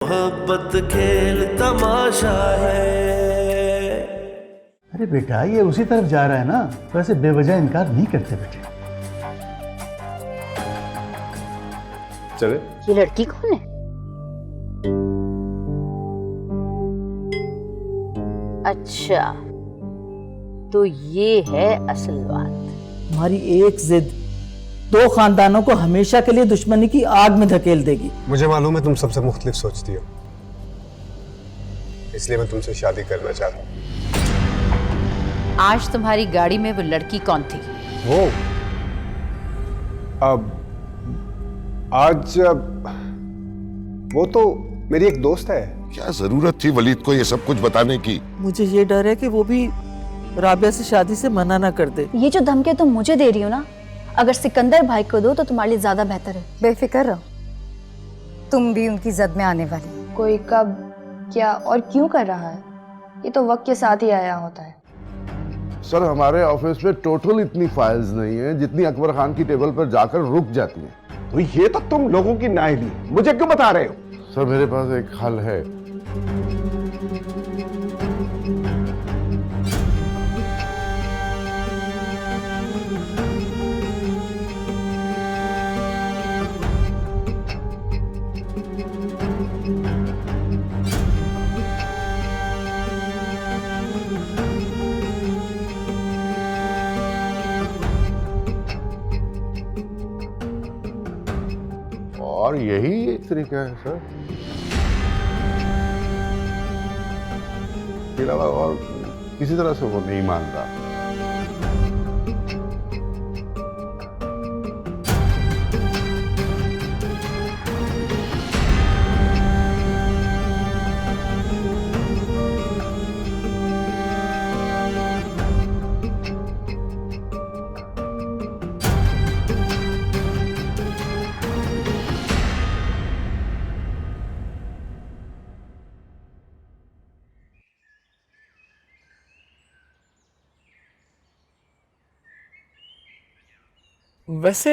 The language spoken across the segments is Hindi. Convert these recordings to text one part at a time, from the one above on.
मोहब्बत खेल तमाशा है। अरे बेटा ये उसी तरफ जा रहा है ना, तो ऐसे बेवजह इनकार नहीं करते बेटे। चले। ये लड़की कौन है? अच्छा, तो ये है असल बात। हमारी एक जिद दो खानदानों को हमेशा के लिए दुश्मनी की आग में धकेल देगी। मुझे मालूम है तुम सबसे मुख्तलिफ सोचती हो, इसलिए मैं तुमसे शादी करना चाहता हूँ। आज तुम्हारी गाड़ी में वो लड़की कौन थी? वो आज वो तो मेरी एक दोस्त है। क्या जरूरत थी वलीद को ये सब कुछ बताने की? मुझे ये डर है कि वो भी राबिया से शादी से मना ना कर दे। ये जो धमकी तुम मुझे दे रही हो ना, अगर सिकंदर भाई को दो तो तुम्हारे लिए ज्यादा बेहतर है। बेफिक्र रहो, तुम भी उनकी जद में आने वाली। कोई कब क्या और क्यों कर रहा है, ये तो वक्त के साथ ही आया होता है। सर हमारे ऑफिस में टोटल इतनी फाइल्स नहीं है जितनी अकबर खान की टेबल पर जाकर रुक जाती हैं। तो ये तो तुम लोगों की नाअहली, मुझे क्यों बता रहे हो? सर मेरे पास एक हल है। और यही एक तरीका है सर, इसके अलावा और किसी तरह से वो नहीं मानता। वैसे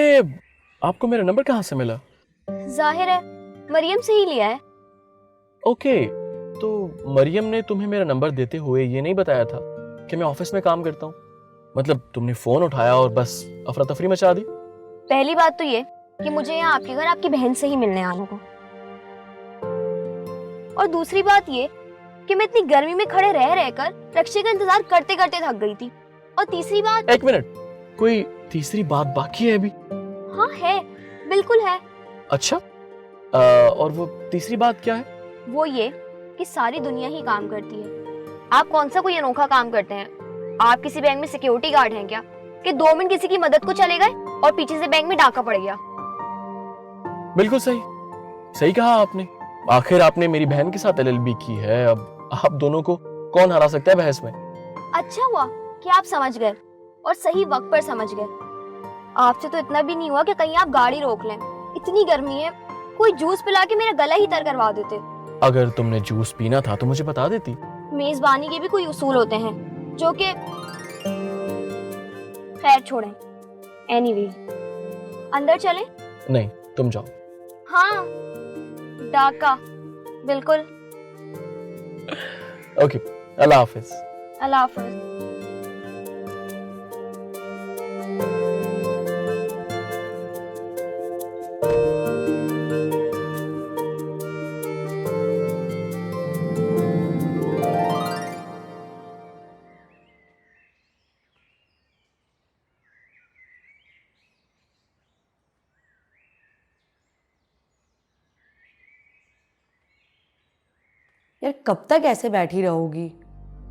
आपको मेरा नंबर कहाँ से मिला? जाहिर है मरियम से ही लिया है। ओके, तो मरियम ने तुम्हें मेरा नंबर देते हुए ये नहीं बताया था कि मैं ऑफिस में काम करता हूँ? मतलब तुमने फोन उठाया और बस अफरा तफरी मचा दी। पहली बात तो ये कि मुझे यहाँ आपके घर आपकी बहन से ही मिलने आना था, और दूसरी बात ये कि मैं इतनी गर्मी में खड़े रह रहकर रक्षे का इंतजार करते करते थक गई थी, और तीसरी बात। एक मिनट, कोई तीसरी बात बाकी है अभी? हाँ है, बिल्कुल है। अच्छा, और वो तीसरी बात क्या है? वो ये कि सारी दुनिया ही काम करती है, आप कौन सा कोई अनोखा काम करते हैं? आप किसी बैंक में सिक्योरिटी गार्ड हैं क्या कि 2 मिनट किसी की मदद को चले गए और पीछे से बैंक में डाका पड़ गया? बिल्कुल सही, सही कहा आपने। आखिर आपने मेरी बहन के साथ एलएलबी की है, अब आप दोनों को कौन हरा सकता है बहस में? अच्छा हुआ कि आप समझ गए, और सही वक्त पर समझ गए। आपसे तो इतना भी नहीं हुआ कि कहीं आप गाड़ी रोक लें। इतनी गर्मी है, कोई जूस पिला के मेरा गला ही तर करवा देते। अगर तुमने जूस पीना था तो मुझे बता देती। मेजबानी के भी कोई उसूल होते हैं जो कि खैर छोड़ें। एनीवे, अंदर चलें? नहीं, तुम जाओ। हाँ, डाका, बिल्कुल। ओके, अल्लाह हाफिज। अल्लाह हाफिज। यार कब तक ऐसे बैठी रहोगी?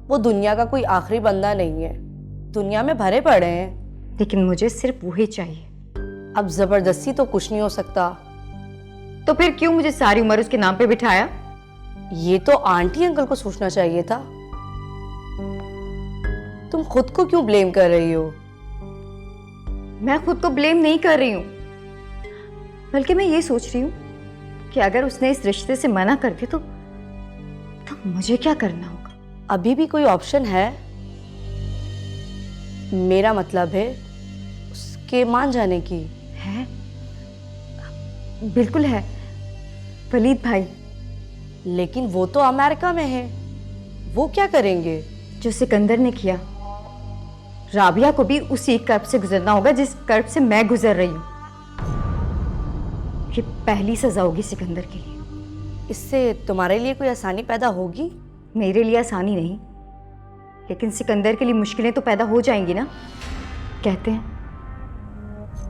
वो दुनिया का कोई आखिरी बंदा नहीं है, दुनिया में भरे पड़े हैं। लेकिन मुझे सिर्फ वही चाहिए। अब जबरदस्ती तो कुछ नहीं हो सकता। तो फिर क्यों मुझे सारी उम्र उसके नाम पे बिठाया? ये तो आंटी अंकल को सोचना चाहिए था। तुम खुद को क्यों ब्लेम कर रही हो? मैं खुद को ब्लेम नहीं कर रही हूँ, बल्कि मैं ये सोच रही हूँ कि अगर उसने इस रिश्ते से मना कर दिया तो मुझे क्या करना होगा? अभी भी कोई ऑप्शन है? मेरा मतलब है उसके मान जाने की। है? बिल्कुल है वलीद भाई, लेकिन वो तो अमेरिका में है, वो क्या करेंगे? जो सिकंदर ने किया, राबिया को भी उसी कर्ब से गुजरना होगा जिस कर्ब से मैं गुजर रही हूँ। ये पहली सजा होगी सिकंदर के लिए। इससे तुम्हारे लिए कोई आसानी पैदा होगी? मेरे लिए आसानी नहीं, लेकिन सिकंदर के लिए मुश्किलें तो पैदा हो जाएंगी ना। कहते हैं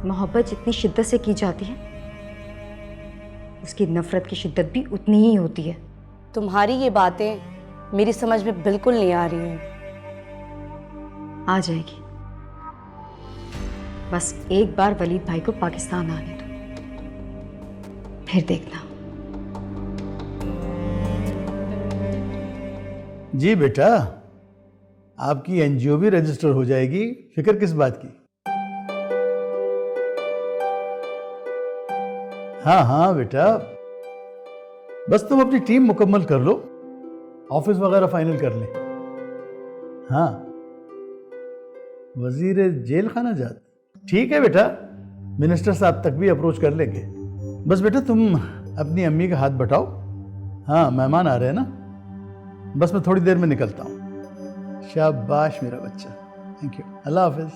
मोहब्बत जितनी शिद्दत से की जाती है, उसकी नफरत की शिद्दत भी उतनी ही होती है। तुम्हारी ये बातें मेरी समझ में बिल्कुल नहीं आ रही हैं। आ जाएगी, बस एक बार वलीद भाई को पाकिस्तान आने दो, फिर देखना। जी बेटा, आपकी एनजीओ भी रजिस्टर हो जाएगी, फिक्र किस बात की। हाँ हाँ बेटा, बस तुम अपनी टीम मुकम्मल कर लो, ऑफिस वगैरह फाइनल कर ले। हाँ, वजीर जेल खाना जात, ठीक है बेटा, मिनिस्टर साहब तक भी अप्रोच कर लेंगे। बस बेटा तुम अपनी अम्मी का हाथ बटाओ। हाँ, मेहमान आ रहे हैं ना, बस मैं थोड़ी देर में निकलता हूँ। शाबाश मेरा बच्चा, थैंक यू, अल्लाह हाफिज।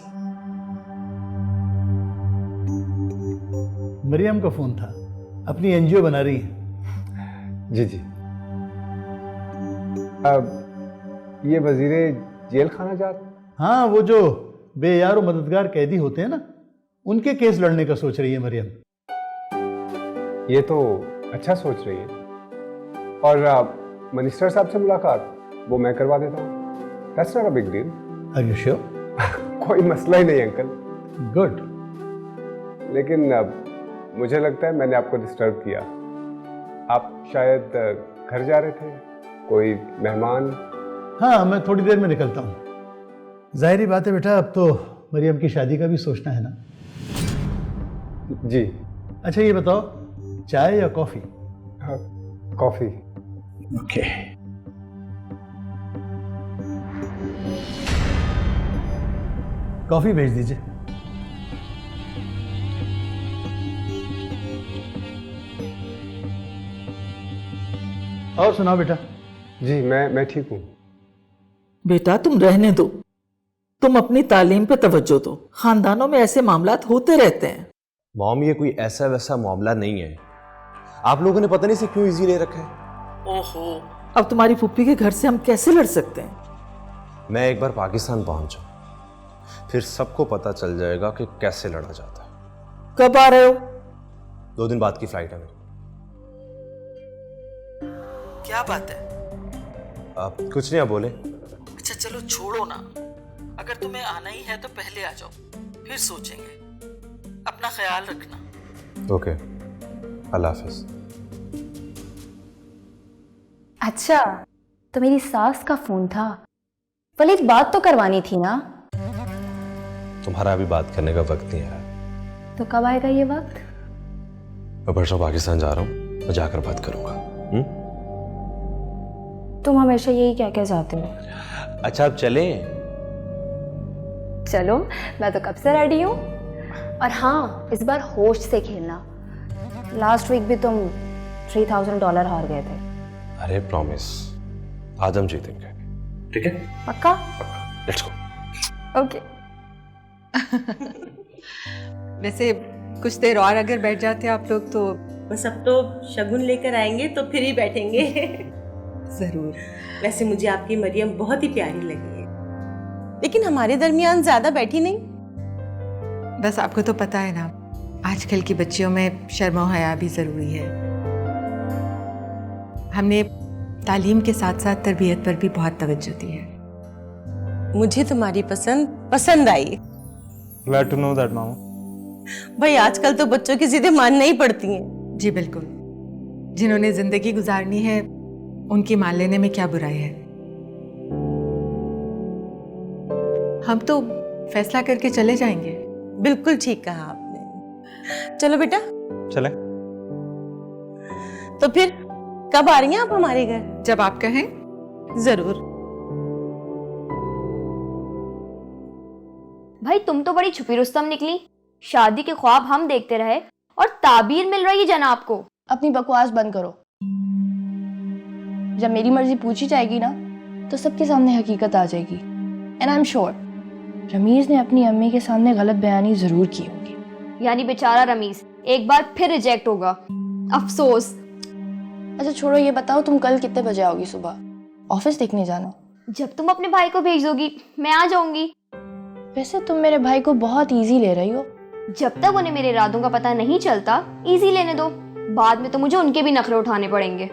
मरियम का फोन था, अपनी एनजीओ बना रही है। जी जी। अब ये वजीरे जेल खाना जात? हाँ, वो जो बेयार और मददगार कैदी होते हैं ना, उनके केस लड़ने का सोच रही है मरियम। ये तो अच्छा सोच रही है। और मिनिस्टर साहब से मुलाकात वो मैं करवा देता हूँ। That's not a big deal. Are you sure? कोई मसला ही नहीं अंकल। Good. लेकिन मुझे लगता है मैंने आपको डिस्टर्ब किया। आप शायद घर जा रहे थे, कोई मेहमान? हाँ, मैं थोड़ी देर में निकलता हूँ। जाहिर बात है बेटा, अब तो मरियम की शादी का भी सोचना है ना। जी। अच्छा ये बताओ, चाय या कॉफी? कॉफी। ओके। कॉफी भेज दीजिए। और सुनाओ बेटा। जी मैं ठीक हूँ। बेटा तुम रहने दो, तुम अपनी तालीम पे तवज्जो दो। खानदानों में ऐसे मामलात होते रहते हैं। मॉम, ये कोई ऐसा वैसा मामला नहीं है। आप लोगों ने पता नहीं से क्यों इजी ले रखा है। ओहो, अब तुम्हारी फूफी के घर से हम कैसे लड़ सकते हैं? मैं एक बार पाकिस्तान पहुंचा, फिर सबको पता चल जाएगा कि कैसे लड़ा जाता है। कब आ रहे हो? 2 दिन बाद की फ्लाइट है मेरी। क्या बात है? आप कुछ नहीं, आप बोले। अच्छा चलो छोड़ो ना, अगर तुम्हें आना ही है तो पहले आ जाओ, फिर सोचेंगे। अपना ख्याल रखना। ओके, अल्लाह हाफिज। अच्छा, तो मेरी सास का फोन था। वलीद, बात तो करवानी थी ना। तुम्हारा अभी बात करने का वक्त नहीं है। तो कब आएगा ये वक्त? मैं परसों पाकिस्तान जा रहा हूँ, मैं जाकर बात करूंगा। तुम हमेशा यही कह के जाते हो। अच्छा आप चलें? चलो, मैं तो कब से रेडी हूँ। और हाँ, इस बार होश से खेलना। लास्ट वीक भी तुम $3000 हार गए थे। अरे प्रॉमिस, आज हम जीतेंगे, ठीक है? पक्का? Let's go. ओके। वैसे कुछ देर और अगर बैठ जाते आप लोग तो। बस अब तो शगुन लेकर आएंगे तो फिर ही बैठेंगे। जरूर। वैसे मुझे आपकी मरियम बहुत ही प्यारी लगी है, लेकिन हमारे दरमियान ज्यादा बैठी नहीं। बस आपको तो पता है ना, आजकल की बच्चियों में शर्म और हया भी जरूरी है। हमने तालीम के साथ साथ तरबियत पर भी बहुत तवज्जो दी है। मुझे तुम्हारी पसंद आई। Glad to know that, मामा। भाई आजकल तो बच्चों की जिद्दें मानना ही पड़ती हैं। जी बिल्कुल, जिन्होंने जिंदगी गुजारनी है उनकी मान लेने में क्या बुराई है। हम तो फैसला करके चले जाएंगे। बिल्कुल ठीक कहा आपने। चलो बेटा चले। तो फिर कब आ रही हैं आप हमारे घर? जब आप कहें। जरूर। भाई तुम तो बड़ी छुपी रुस्तम निकली। शादी के ख्वाब हम देखते रहे और ताबीर मिल रही है जनाब को। अपनी बकवास बंद करो। जब मेरी मर्जी पूछी जाएगी ना तो सबके सामने हकीकत आ जाएगी। And I am sure Rameez ने अपनी अम्मी के सामने गलत बयानी जरूर की होगी। यानी बेचारा रमीज एक बार फिर रिजेक्ट होगा, अफसोस। अच्छा छोड़ो, ये बताओ तुम कल कितने बजे आओगी सुबह? ऑफिस देखने जाना। जब तुम अपने भाई को भेज दोगी मैं आ जाऊंगी। वैसे तुम मेरे भाई को बहुत इजी ले रही हो। जब तक उन्हें मेरे इरादों का पता नहीं चलता इजी लेने दो, बाद में तो मुझे उनके भी नखरे उठाने पड़ेंगे।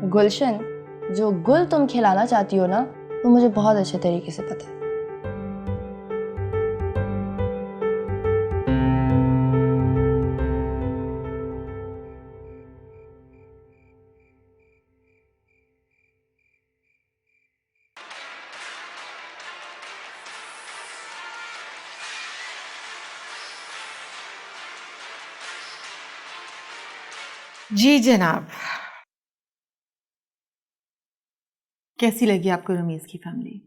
गुलशन, जो गुल तुम खिलाना चाहती हो ना वो मुझे बहुत अच्छे तरीके से पता है। जी जनाब, कैसी लगी आपको रमीज की फैमिली?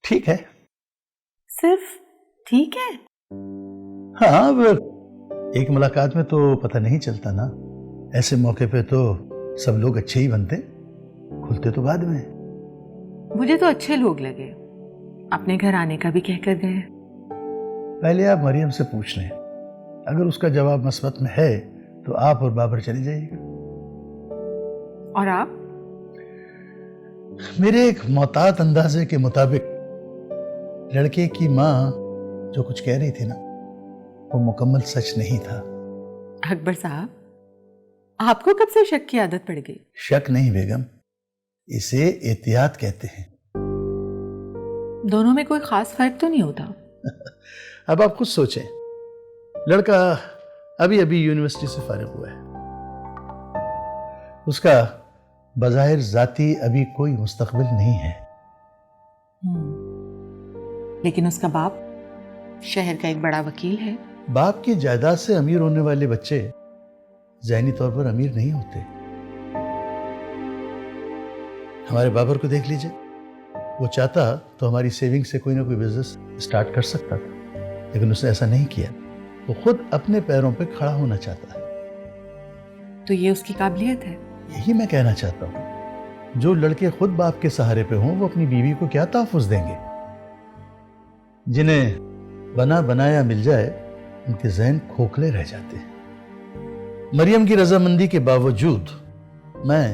ठीक है। सिर्फ ठीक है? हाँ, एक मुलाकात में तो पता नहीं चलता ना। ऐसे मौके पे तो सब लोग अच्छे ही बनते, खुलते तो बाद में। मुझे तो अच्छे लोग लगे, अपने घर आने का भी कहकर गए। पहले आप मरियम से पूछ लें, अगर उसका जवाब मस्बत में है तो आप और बाबर चले जाइएगा। और आप? मेरे एक मोहतात अंदाजे के मुताबिक लड़के की माँ जो कुछ कह रही थी ना वो मुकम्मल सच नहीं था। अकबर साहब, आपको कब से शक की आदत पड़ गई? शक नहीं बेगम, इसे एहतियात कहते हैं। दोनों में कोई खास फर्क तो नहीं होता? अब आप खुद सोचें, लड़का अभी अभी यूनिवर्सिटी से फारिग हुआ है, उसका बज़ाहिर जाती अभी कोई मुस्तकबिल नहीं है। लेकिन उसका बाप शहर का एक बड़ा वकील है। बाप की जायदाद से अमीर होने वाले बच्चे ज़हनी तौर पर अमीर नहीं होते। हमारे बाबर को देख लीजिए, वो चाहता तो हमारी सेविंग से कोई ना कोई बिजनेस स्टार्ट कर सकता था, लेकिन उसने ऐसा नहीं किया। वो खुद अपने पैरों पे खड़ा होना चाहता है। तो ये उसकी काबिलियत है? यही मैं कहना चाहता हूँ, जो लड़के खुद बाप के सहारे पे हों वो अपनी बीवी को क्या तहफ़्फ़ुज़ देंगे? जिन्हें बना बनाया मिल जाए उनके ज़हन खोखले रह जाते हैं। मरियम की रजामंदी के बावजूद मैं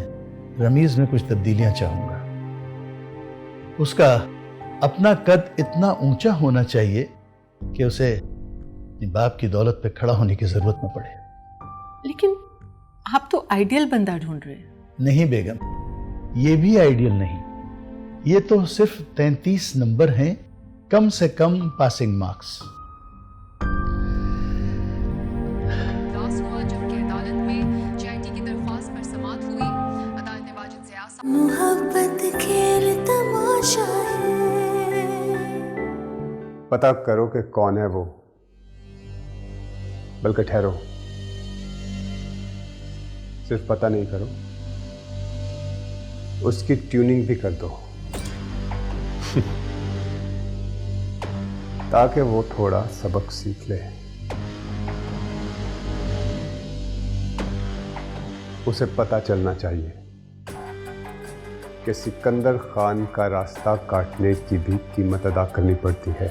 रमीज में कुछ तब्दीलियां चाहूंगा। उसका अपना कद इतना ऊंचा होना चाहिए कि उसे अपने बाप की दौलत पे खड़ा होने की जरूरत न पड़े। लेकिन आप तो आइडियल बंदा ढूंढ रहे हैं। नहीं बेगम, ये भी आइडियल नहीं, ये तो सिर्फ 33 नंबर हैं, कम से कम पासिंग मार्क्स। पता करो कि कौन है वो, बल्कि ठहरो, सिर्फ पता नहीं करो, उसकी ट्यूनिंग भी कर दो ताकि वो थोड़ा सबक सीख ले। उसे पता चलना चाहिए कि सिकंदर खान का रास्ता काटने की भी कीमत अदा करनी पड़ती है।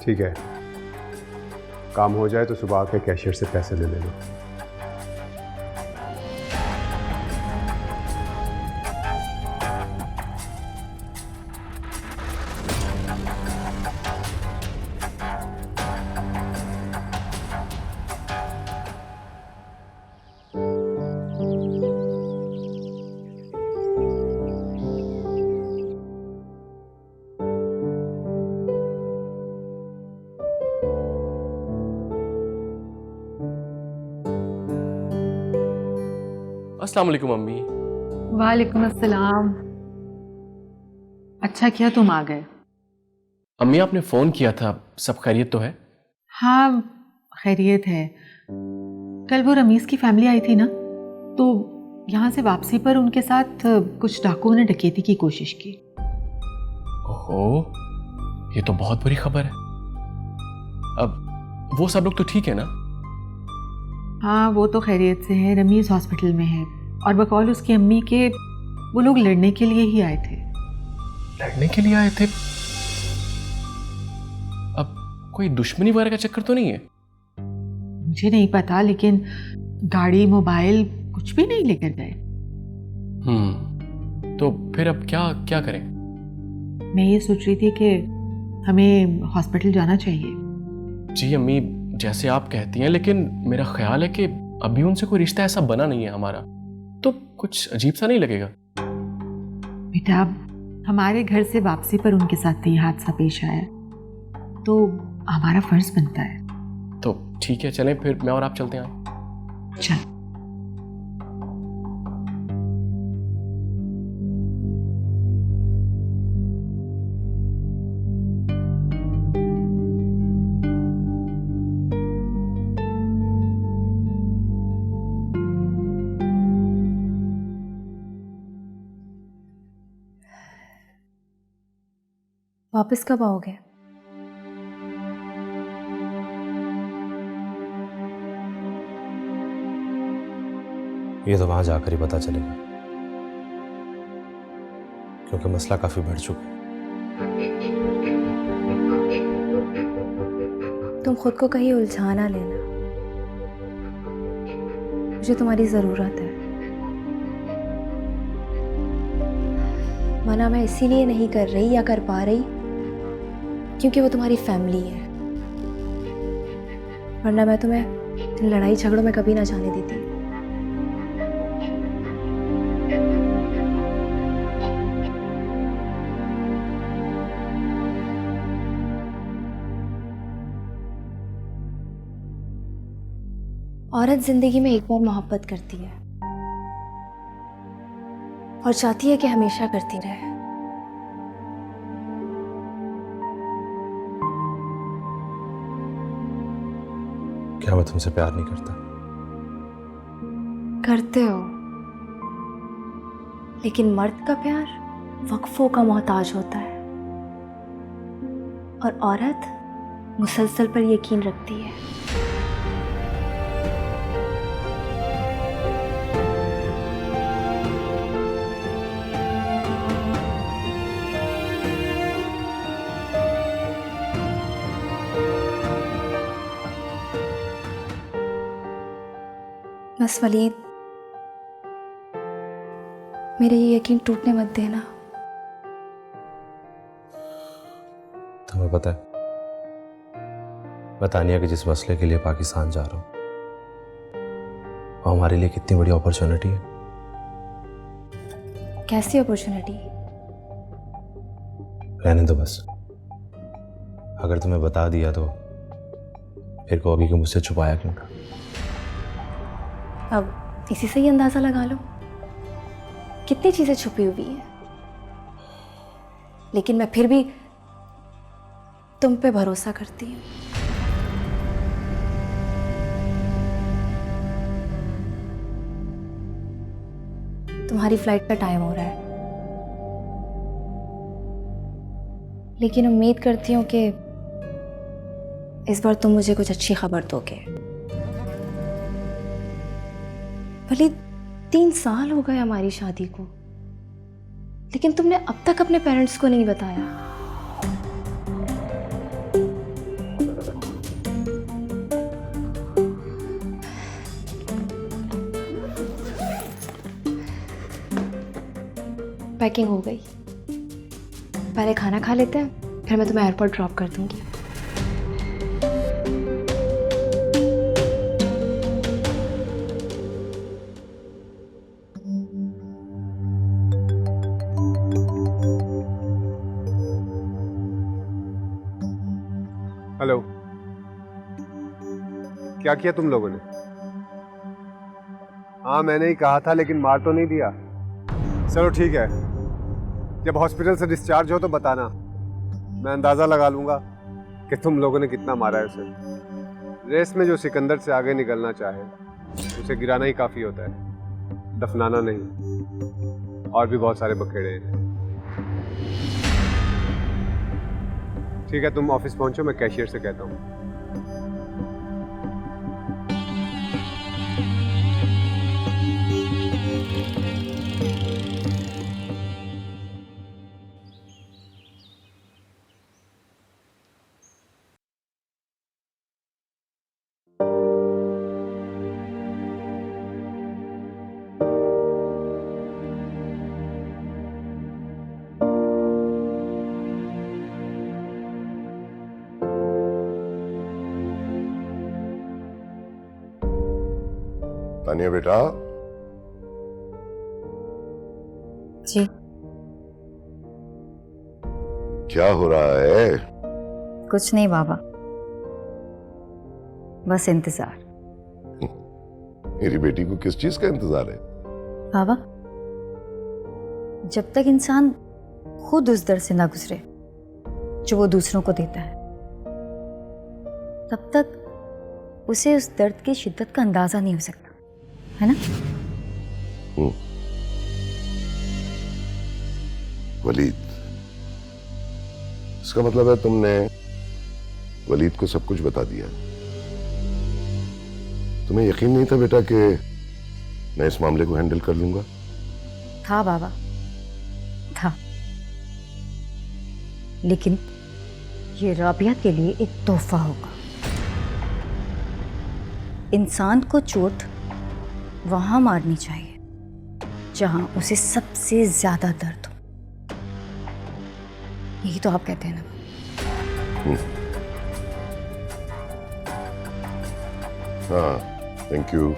ठीक है, काम हो जाए तो सुबह आके कैशियर से पैसे ले लेना। अस्सलाम वालेकुम अम्मी। वालेकुम अस्सलाम। अच्छा किया तुम आ गए। अम्मी आपने फोन किया था, सब खैरियत तो है? हाँ खैरियत है। कल वो रमीज की फैमिली आई थी ना, तो यहाँ से वापसी पर उनके साथ कुछ डाकुओं ने डकैती की कोशिश की। ओहो, ये तो बहुत बुरी खबर है। अब वो सब लोग तो ठीक है ना? हाँ, वो तो खैरियत से है। रमीज हॉस्पिटल में है और बकौल उसकी अम्मी के वो लोग लड़ने के लिए ही आए थे। लड़ने के लिए आए थे? अब कोई दुश्मनी वगैरह का चक्कर तो नहीं है? मुझे नहीं पता, लेकिन गाड़ी मोबाइल कुछ भी नहीं लेकर गए। तो फिर अब क्या क्या करें? मैं ये सोच रही थी कि हमें हॉस्पिटल जाना चाहिए। जी अम्मी, जैसे आप कहती हैं, लेकिन मेरा ख्याल है कि अभी उनसे कोई रिश्ता ऐसा बना नहीं है हमारा, तो कुछ अजीब सा नहीं लगेगा? बेटा, हमारे घर से वापसी पर उनके साथ ये हादसा पेश आया, तो हमारा फर्ज बनता है। तो ठीक है, चलें फिर, मैं और आप चलते हैं। चल। वापस कब आओगे? ये तो वहां जाकर ही पता चलेगा, क्योंकि मसला काफी बढ़ चुका है। तुम खुद को कहीं उलझा ना लेना, मुझे तुम्हारी ज़रूरत है। मना मैं इसीलिए नहीं कर रही या कर पा रही क्योंकि वो तुम्हारी फैमिली है, वरना मैं तुम्हें इन लड़ाई झगड़ों में कभी ना जाने देती। औरत जिंदगी में एक बार मोहब्बत करती है और चाहती है कि हमेशा करती रहे। क्या मैं तुमसे प्यार नहीं करता? करते हो, लेकिन मर्द का प्यार वक्फों का मोहताज होता है और औरत मुसलसल पर यकीन रखती है। बस वलीद, मेरे ये यकीन टूटने मत देना। तुम्हें पता है, मैं तानिया के जिस मसले के लिए पाकिस्तान जा रहा हूं, वो हमारे लिए कितनी बड़ी अपॉर्चुनिटी है। कैसी अपॉर्चुनिटी? रहने दो बस। अगर तुम्हें बता दिया तो फिर कहोगी कि मुझसे छुपाया क्यों था। अब इसी से ही अंदाजा लगा लो कितनी चीजें छुपी हुई हैं, लेकिन मैं फिर भी तुम पे भरोसा करती हूँ। तुम्हारी फ्लाइट का टाइम हो रहा है, लेकिन उम्मीद करती हूँ कि इस बार तुम मुझे कुछ अच्छी खबर दोगे। भले 3 साल हो गए हमारी शादी को, लेकिन तुमने अब तक अपने पेरेंट्स को नहीं बताया। पैकिंग हो गई, पहले खाना खा लेते हैं, फिर मैं तुम्हें एयरपोर्ट ड्रॉप कर दूंगी। हेलो, क्या किया तुम लोगों ने? हाँ, मैंने ही कहा था, लेकिन मार तो नहीं दिया। चलो ठीक है, जब हॉस्पिटल से डिस्चार्ज हो तो बताना, मैं अंदाज़ा लगा लूँगा कि तुम लोगों ने कितना मारा है उसे। रेस में जो सिकंदर से आगे निकलना चाहे उसे गिराना ही काफ़ी होता है, दफनाना नहीं। और भी बहुत सारे बखेड़े हैं। ठीक है, तुम ऑफिस पहुंचो, मैं कैशियर से कहता हूँ। तानिया बेटा। जी। क्या हो रहा है? कुछ नहीं बाबा, बस इंतजार। मेरी बेटी को किस चीज का इंतजार है? बाबा, जब तक इंसान खुद उस दर्द से ना गुजरे जो वो दूसरों को देता है, तब तक उसे उस दर्द की शिद्दत का अंदाजा नहीं हो सकता, है ना? वलीद, इसका मतलब है तुमने वलीद को सब कुछ बता दिया। तुम्हें यकीन नहीं था बेटा कि मैं इस मामले को हैंडल कर लूंगा? था बाबा, था, लेकिन ये राबिया के लिए एक तोहफा होगा। इंसान को चोट वहां मारनी चाहिए जहां उसे सबसे ज्यादा दर्द हो। यही तो आप कहते हैं ना? हाँ, थैंक यू।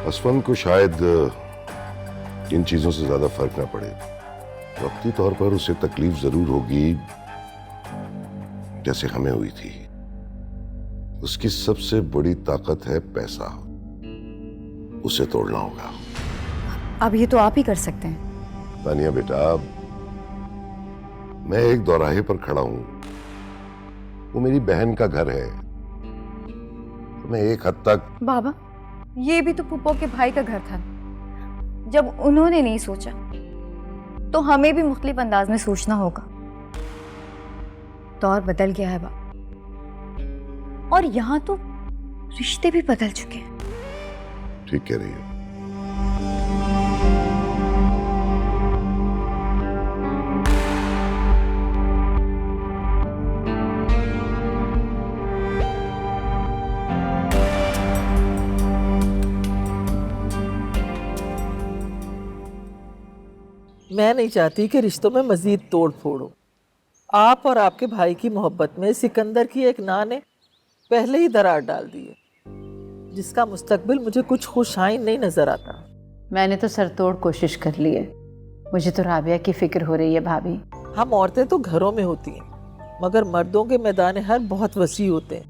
असफन को शायद इन चीजों से ज्यादा फर्क ना पड़े। वक्ती तौर पर उसे तकलीफ जरूर होगी, जैसे हमें हुई थी। उसकी सबसे बड़ी ताकत है पैसा, उसे तोड़ना होगा। अब ये तो आप ही कर सकते हैं। तानिया बेटा, मैं एक दौराहे पर खड़ा हूं, वो मेरी बहन का घर है, तो मैं एक हद तक। बाबा, ये भी तो पुप्पो के भाई का घर था। जब उन्होंने नहीं सोचा तो हमें भी मुख्तलिफ अंदाज में सोचना होगा। दौर बदल गया है बाबा, और यहाँ तो रिश्ते भी बदल चुके हैं। ठीक कह रही हो। मैं नहीं चाहती कि रिश्तों में मजीद तोड़ फोड़ हो। आप और आपके भाई की मोहब्बत में सिकंदर की एक ना ने पहले ही दरार डाल दी है, जिसका मुस्तकबिल मुझे कुछ खुशाइन नहीं नजर आता। मैंने तो सरतोड़ कोशिश कर ली है। मुझे तो राबिया की फिक्र हो रही है भाभी। हम औरतें तो घरों में होती हैं, मगर मर्दों के मैदान हर बहुत वसी होते हैं।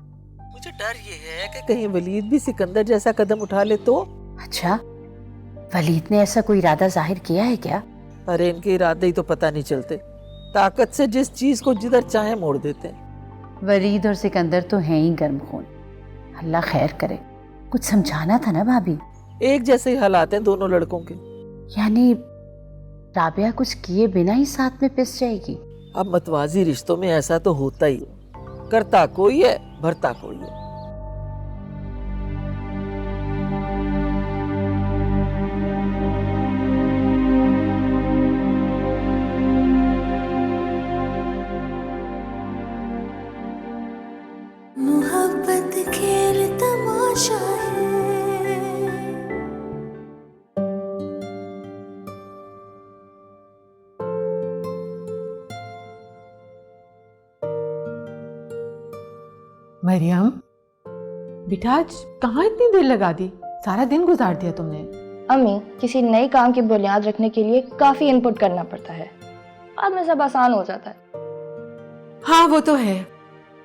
मुझे डर ये है कि कहीं वलीद भी सिकंदर जैसा कदम उठा ले तो। अच्छा, वलीद ने ऐसा कोई इरादा जाहिर किया है क्या? अरे इनके इरादे ही तो पता नहीं चलते। ताकत से जिस चीज को जिधर चाहे मोड़ देते हैं। वलीद और सिकंदर तो हैं ही गर्म खून। अल्लाह खैर करे। कुछ समझाना था ना भाभी। एक जैसे ही हालात हैं दोनों लड़कों के। यानी राबिया कुछ किए बिना ही साथ में पिस जाएगी? अब मतवाजी रिश्तों में ऐसा तो होता ही, करता कोई है भरता कोई है। मोहब्बत खेल तमाशा है। मरियम, बेटा आज कहाँ इतनी देर लगा दी? सारा दिन गुजार दिया तुमने। अम्मी, किसी नए काम की बुनियाद रखने के लिए काफी इनपुट करना पड़ता है, बाद में सब आसान हो जाता है। हाँ वो तो है,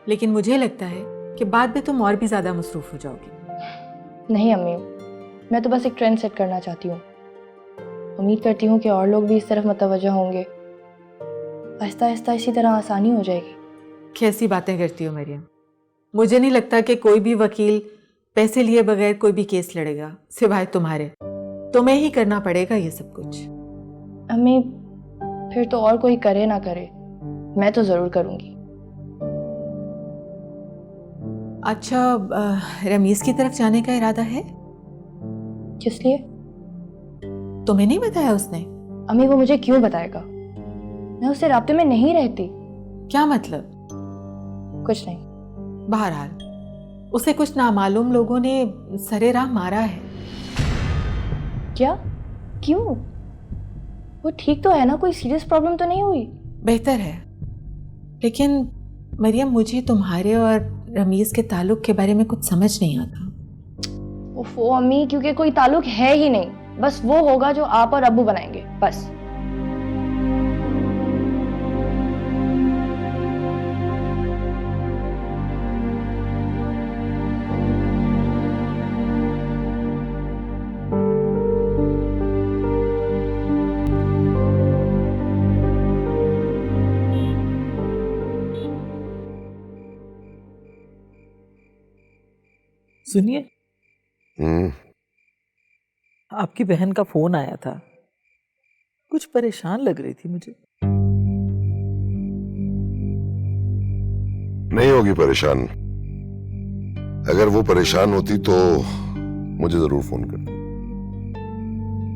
लेकिन मुझे लगता है कि बाद में तुम और भी ज्यादा मसरूफ हो जाओगी। नहीं अम्मी, मैं तो बस एक ट्रेंड सेट करना चाहती हूँ। उम्मीद करती हूँ कि और लोग भी इस तरफ मुतवज्जह होंगे। आहिस्ता आहिस्ता इसी तरह आसानी हो जाएगी। कैसी बातें करती हो मरियम? मुझे नहीं लगता कि कोई भी वकील पैसे लिए बगैर कोई भी केस लड़ेगा सिवाय तुम्हारे। तुम्हें ही करना पड़ेगा ये सब कुछ। अम्मी, फिर तो और कोई करे ना करे, मैं तो जरूर करूंगी। अच्छा, रमीज की तरफ जाने का इरादा है? किस लिए? तुम्हें नहीं बताया उसने? अम्मी, वो मुझे क्यों बताएगा? मैं उससे राब्ते में नहीं रहती। क्या मतलब? कुछ नहीं। बहरहाल उसे कुछ नामालूम लोगों ने सरे राह मारा है। क्या? क्यों? वो ठीक तो है ना? कोई सीरियस प्रॉब्लम तो नहीं हुई? बेहतर है। लेकिन मरियम, मुझे तुम्हारे और रमीज के ताल्लुक के बारे में कुछ समझ नहीं आता। ओफो अम्मी, क्योंकि कोई ताल्लुक है ही नहीं, बस वो होगा जो आप और अब्बू बनाएंगे, बस। सुनिए, आपकी बहन का फोन आया था, कुछ परेशान लग रही थी मुझे। नहीं होगी परेशान। अगर वो परेशान होती तो मुझे जरूर फोन करती।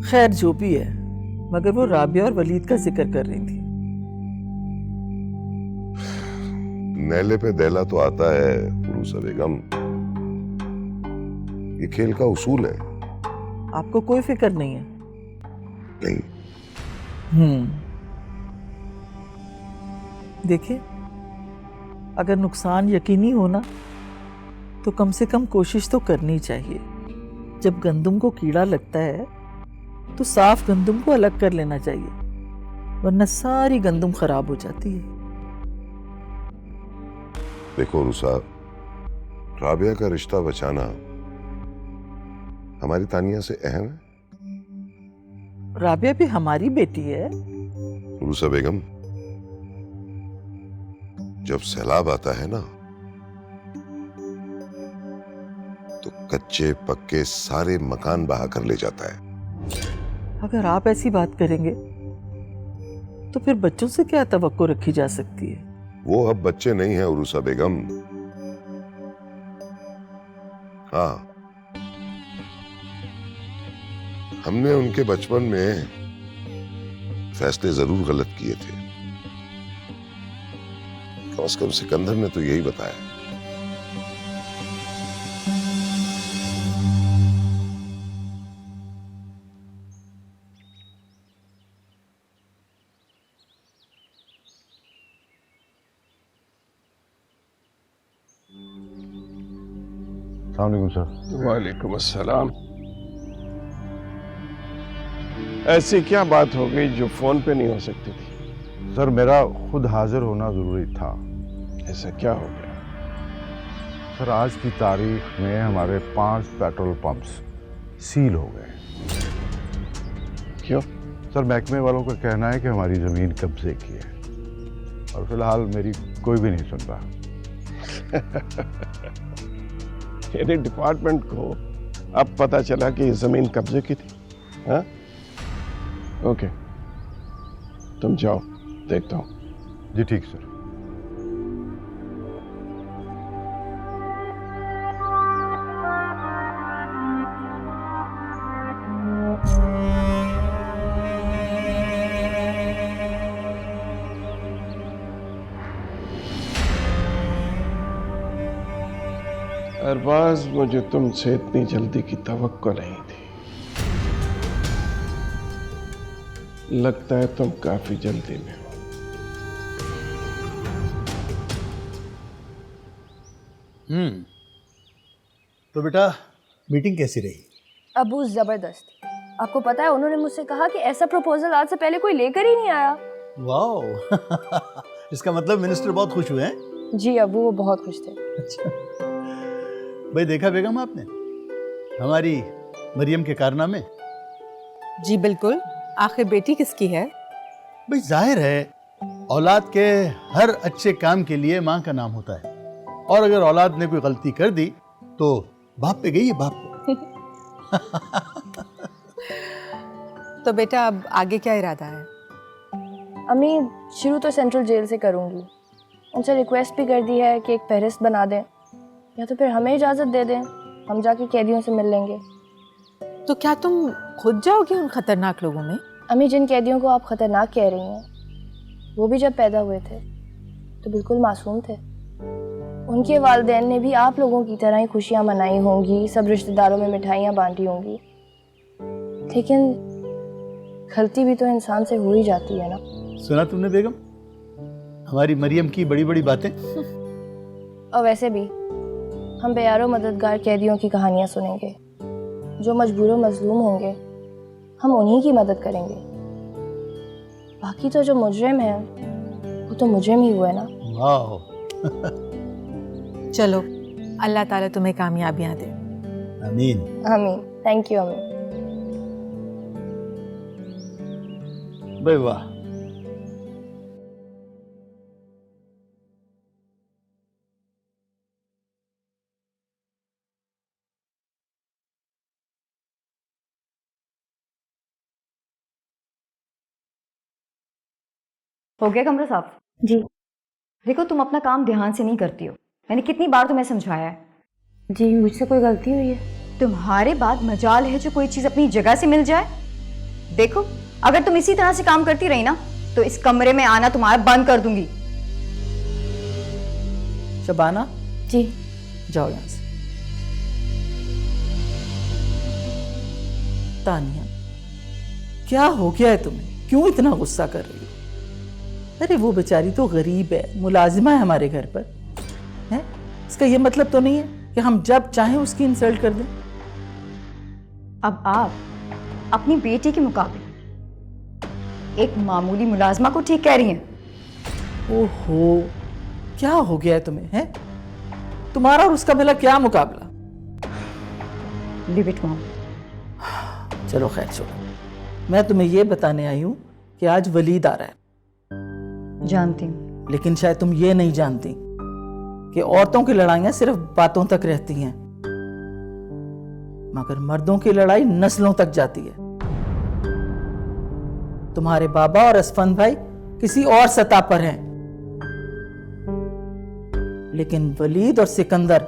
खैर जो भी है, मगर वो राबिया और वलीद का जिक्र कर रही थी। नेले पे दहला तो आता है उरूसा बेगम, ये खेल का उसूल है। आपको कोई फिक्र नहीं है? नहीं। देखिए, अगर नुकसान यकीनी हो ना, तो कम से कम कोशिश तो करनी चाहिए। जब गंदम को कीड़ा लगता है तो साफ गंदम को अलग कर लेना चाहिए, वरना सारी गंदम खराब हो जाती है। देखो रुसा, राबिया का रिश्ता बचाना हमारी तानिया से अहम है। राबिया भी हमारी बेटी है। रुसा बेगम, जब सैलाब आता है ना, तो कच्चे पक्के सारे मकान बहा कर ले जाता है। अगर आप ऐसी बात करेंगे तो फिर बच्चों से क्या तवक्को रखी जा सकती है? वो अब बच्चे नहीं है उरूसा बेगम। हाँ, हमने उनके बचपन में फैसले जरूर गलत किए थे। कम से कम सिकंदर ने तो यही बताया। अस्सलाम वालेकुम सर। वालेकुम अस्सलाम। ऐसी क्या बात हो गई जो फोन पे नहीं हो सकती थी? सर, मेरा खुद हाजिर होना जरूरी था। ऐसा क्या हो गया? सर, आज की तारीख में हमारे 5 पेट्रोल पंप्स सील हो गए। क्यों? सर, महकमे वालों का कहना है कि हमारी जमीन कब्जे की है, और फिलहाल मेरी कोई भी नहीं सुन रहा। मेरे डिपार्टमेंट को अब पता चला कि ये जमीन कब्जे की थी। हाँ? ओके, तुम जाओ, देखता हूं। जी ठीक सर। अरबाज, मुझे तुमसे इतनी जल्दी की तवक्को नहीं थी। लगता है तुम काफी जल्दी में हो। तो बेटा, मीटिंग कैसी रही? अबू जबरदस्त। आपको पता है, उन्होंने मुझसे कहा कि ऐसा प्रपोजल आज से पहले कोई लेकर ही नहीं आया। वाह। इसका मतलब मिनिस्टर बहुत खुश हुए हैं? जी अबू, वो बहुत खुश थे। अच्छा भाई, देखा बेगम आपने हमारी मरियम के कारनामे? जी बिल्कुल। आखिर बेटी किसकी है? भाई जाहिर है, औलाद के हर अच्छे काम के लिए माँ का नाम होता है, और अगर औलाद ने कोई गलती कर दी तो बाप पे गई है, बाप पे। तो बेटा अब आगे क्या इरादा है? अम्मी, शुरू तो सेंट्रल जेल से करूँगी। उनसे रिक्वेस्ट भी कर दी है कि एक फहरिस्त बना दें, या तो फिर हमें इजाज़त दे दें, हम जाके कैदियों से मिल लेंगे। तो क्या तुम खुद जाओगी उन खतरनाक लोगों में? अम्मी, जिन कैदियों को आप खतरनाक कह रही हैं, वो भी जब पैदा हुए थे तो बिल्कुल मासूम थे। उनके वालिदैन ने भी आप लोगों की तरह ही खुशियाँ मनाई होंगी, सब रिश्तेदारों में मिठाइयाँ बांटी होंगी, लेकिन गलती भी तो इंसान से हो ही जाती है ना। सुना तुमने बेगम, हमारी मरियम की बड़ी बड़ी बातें। और वैसे भी हम बेयारो मददगार कैदियों की कहानियां सुनेंगे, जो मजबूर मजलूम होंगे हम उन्हीं की मदद करेंगे। बाकी तो जो मुजरिम है वो तो मुजरिम ही हुआ ना। वाह। चलो, अल्लाह ताला तुम्हें कामयाबियां दे। आमीन आमीन। थैंक यू अमीन। भाई वाह। हो गया कमरा साफ? जी। देखो, तुम अपना काम ध्यान से नहीं करती हो। मैंने कितनी बार तुम्हें समझाया है। जी, मुझसे कोई गलती हुई है? तुम्हारे बाद मजाल है जो कोई चीज अपनी जगह से मिल जाए। देखो, अगर तुम इसी तरह से काम करती रही ना तो इस कमरे में आना तुम्हारा बंद कर दूंगी। शबाना, जी। जाओ यहां से। तानिया, क्या हो गया है तुम्हें? क्यों इतना गुस्सा कर रही हो? अरे वो बेचारी तो गरीब है, मुलाजिमा है हमारे घर पर, है? इसका ये मतलब तो नहीं है कि हम जब चाहें उसकी इंसल्ट कर दें। अब आप अपनी बेटी के मुकाबले एक मामूली मुलाजमा को ठीक कह रही हैं। ओहो, क्या हो गया है तुम्हें? है तुम्हारा और उसका भला क्या मुकाबला? Leave it mom. चलो खैर छोड़ो, मैं तुम्हें ये बताने आई हूं कि आज वलीद आ रहा है। जानती हूँ, लेकिन शायद तुम ये नहीं जानती कि औरतों की लड़ाइयां सिर्फ बातों तक रहती हैं, मगर मर्दों की लड़ाई नस्लों तक जाती है। तुम्हारे बाबा और असफंद भाई किसी और सतह पर हैं, लेकिन वलीद और सिकंदर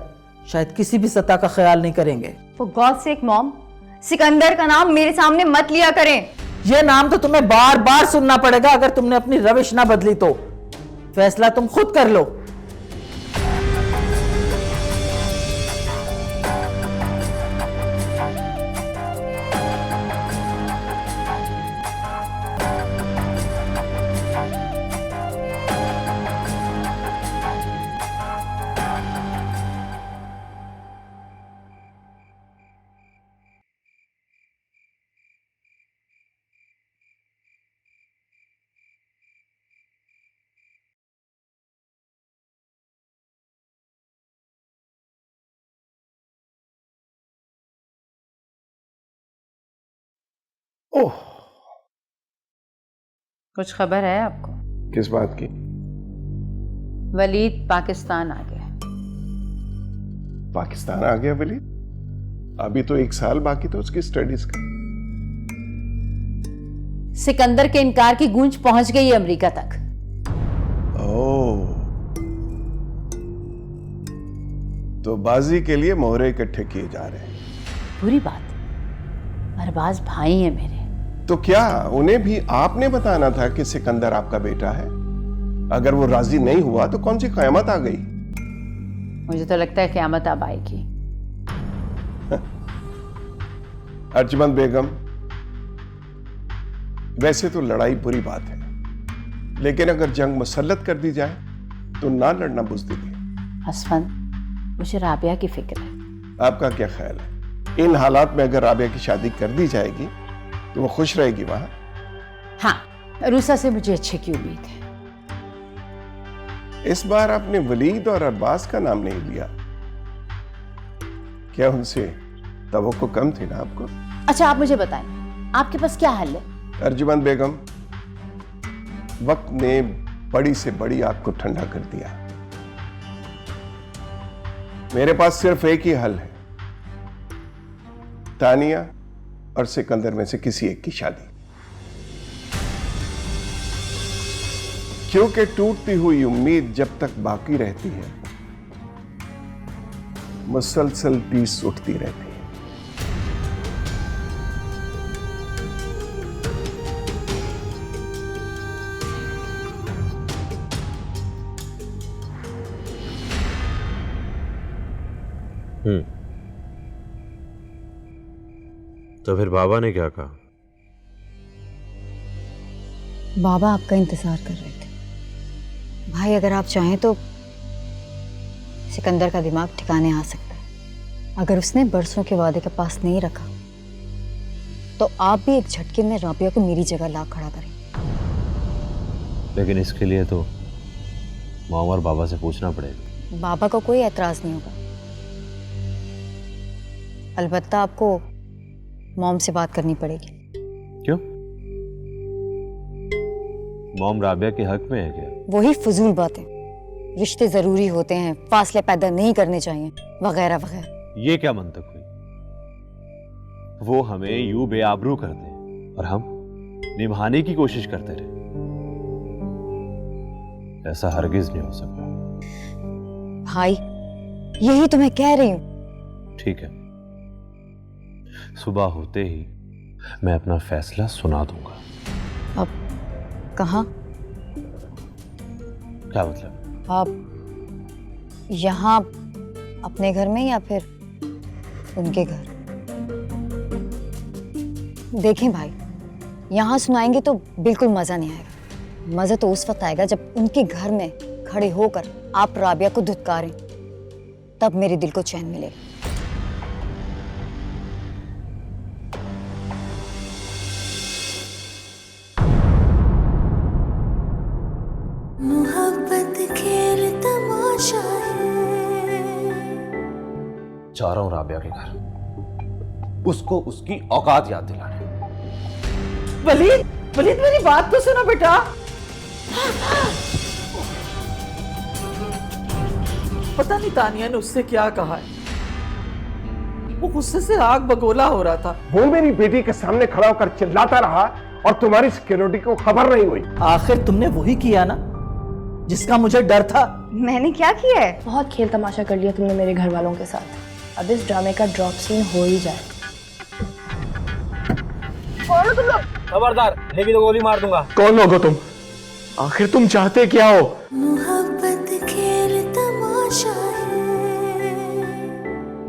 शायद किसी भी सतह का ख्याल नहीं करेंगे। For God sake mom, Sikandar का नाम मेरे सामने मत लिया करें। यह नाम तो तुम्हें बार बार सुनना पड़ेगा अगर तुमने अपनी रविश ना बदली तो। फैसला तुम खुद कर लो। ओह, कुछ खबर है आपको? किस बात की? वलीद पाकिस्तान आ गया। पाकिस्तान आ गया वलीद? अभी तो 1 साल बाकी था उसकी स्टडीज का। सिकंदर के इनकार की गूंज पहुंच गई है अमेरिका तक। ओह, तो बाजी के लिए मोहरे इकट्ठे किए जा रहे हैं। बुरी बात, अरबाज भाई है मेरे। तो क्या उन्हें भी आपने बताना था कि सिकंदर आपका बेटा है? अगर वो राजी नहीं हुआ तो कौन सी कयामत आ गई? मुझे तो लगता है क़यामत अब आएगी। अर्जुमंद बेगम, वैसे तो लड़ाई बुरी बात है, लेकिन अगर जंग मुसल्लत कर दी जाए तो ना लड़ना बुज़दिली है। असफंद, मुझे राबिया की फिक्र है। आपका क्या ख्याल है, इन हालात में अगर राबिया की शादी कर दी जाएगी तो वो खुश रहेगी वहां? हाँ, रूसा से मुझे अच्छे की उम्मीद है। इस बार आपने वलीद और अरबाज का नाम नहीं लिया, क्या उनसे तवक्को कम थी ना आपको? अच्छा, आप मुझे बताएं, आपके पास क्या हल है? अर्जुमंद बेगम, वक्त ने बड़ी से बड़ी आग को ठंडा कर दिया। मेरे पास सिर्फ एक ही हल है, तानिया और सिकंदर में से किसी एक की शादी। क्योंकि टूटती हुई उम्मीद जब तक बाकी रहती है, मुसलसल टीस उठती रहती है। तो फिर बाबा ने क्या कहा? बाबा आपका इंतजार कर रहे थे। भाई अगर आप चाहें तो सिकंदर का दिमाग ठिकाने आ सकता है। अगर उसने बरसों के वादे के पास नहीं रखा तो आप भी एक झटके में राबिया को मेरी जगह ला खड़ा करें। लेकिन इसके लिए तो मॉम और बाबा से पूछना पड़ेगा। बाबा को कोई एतराज नहीं होगा, अलबत्ता आपको मॉम से बात करनी पड़ेगी। क्यों? मॉम राबिया के हक में है क्या? वही फजूल बातें, रिश्ते जरूरी होते हैं, फासले पैदा नहीं करने चाहिए, वगैरह वगैरह। ये क्या मंतक हुई? वो हमें यूं बेआबरू करते हैं और हम निभाने की कोशिश करते रहे। ऐसा हरगिज नहीं हो सकता। भाई यही तो मैं कह रही हूं। ठीक है, सुबह होते ही मैं अपना फैसला सुना दूंगा। अब कहाँ? क्या मतलब? आप यहाँ अपने घर में या फिर उनके घर? देखें भाई, यहाँ सुनाएंगे तो बिल्कुल मजा नहीं आएगा। मजा तो उस वक्त आएगा जब उनके घर में खड़े होकर आप राबिया को धुतकारें, तब मेरे दिल को चैन मिलेगा। मोहब्बत खेल तमाशा है। जा रहा हूं राबिया के घर, उसको उसकी औकात याद दिलाने। वलीद, वलीद मेरी बात तो सुनो बेटा। पता नहीं तानिया ने उससे क्या कहा है, वो गुस्से से आग बगोला हो रहा था। वो मेरी बेटी के सामने खड़ा होकर चिल्लाता रहा और तुम्हारी सिक्योरिटी को खबर नहीं हुई। आखिर तुमने वही किया ना जिसका मुझे डर था। मैंने क्या किया है? बहुत खेल तमाशा कर लिया तुमने मेरे घर वालों के साथ। अब इस ड्रामे का ड्रॉप सीन हो ही जाए। कौन हो तुम लोग? खबरदार, लेगी तो गोली मार दूंगा। कौन लोग हो तुम? आखिर तुम चाहते क्या हो?